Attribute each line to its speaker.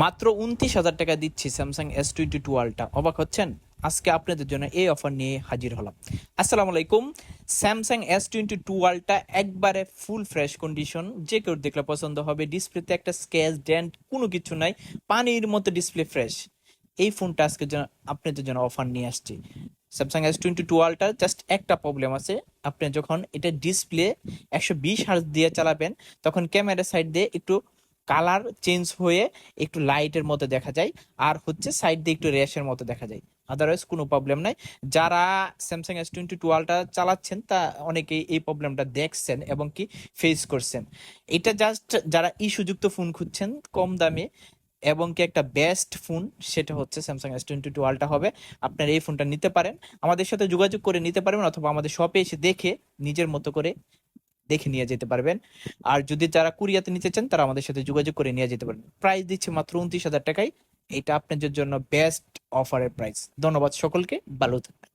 Speaker 1: মাত্র 29,000 টাকা দিচ্ছি স্যামসাং S22 আলট্রা। অবাক হচ্ছেন? আজকে আপনাদের জন্য এই অফার নিয়ে হাজির হলাম। আসসালামু আলাইকুম। স্যামসাং S22 আলট্রা একবারে ফুল ফ্রেশ কন্ডিশন, যে কেউ দেখলে পছন্দ হবে। ডিসপ্লেতে একটা স্ক্র্যাচ ডেন্ট কোনো কিছু নাই, পানির মতো ডিসপ্লে ফ্রেশ। এই ফোনটা আজকে আপনাদের জন্য অফার নিয়ে আসছি। স্যামসাং S22 আলট্রা জাস্ট একটা প্রবলেম আছে, আপনি যখন এটা ডিসপ্লে 120 হার্জ দিয়ে চালাবেন তখন ক্যামেরা সাইড দিয়ে একটু কালার চেঞ্জ হয়ে একটু লাইটের মতো দেখা যায়, আর হচ্ছে সাইড দিয়ে একটু র্যাশের মতো দেখা যায়। আদারওয়াইজ কোনো প্রবলেম নাই। যারা স্যামসাং S22 আলট্রা চালাচ্ছেন তা অনেকেই এই প্রবলেমটা দেখছেন এবং কি ফেস করছেন। এটা জাস্ট যারা ইস্যুযুক্ত ফোন খুঁজছেন কম দামে এবং কি একটা বেস্ট ফোন, সেটা হচ্ছে স্যামসাং S22 আলট্রা হবে। আপনারা এই ফোনটা নিতে পারেন, আমাদের সাথে যোগাযোগ করে নিতে পারবেন, অথবা আমাদের শপে এসে দেখে নিজের মতো করে দেখে নিয়ে যেতে পারবেন। আর যদি যারা কুরিয়াতে নিতে চান তারা আমাদের সাথে যোগাযোগ করে নিয়ে যেতে পারবেন। প্রাইস দিচ্ছে মাত্র 29,000 টাকায়। এটা আপনাদের জন্য বেস্ট অফারের প্রাইস। ধন্যবাদ সকলকে, ভালো থাকবেন।